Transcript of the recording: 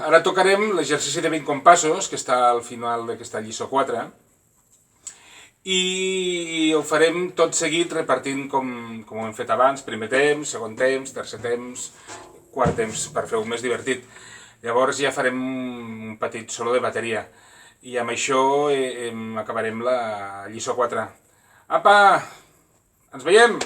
Ara tocarem l'exercici de 20 compassos, que està al final d'aquesta lliçó 4, i ho farem tot seguit repartint com ho hem fet abans, primer temps, segon temps, tercer temps, quart temps, per fer-ho més divertit. Llavors ja farem un petit solo de bateria, i amb això acabarem la lliçó 4. Apa! Ens veiem!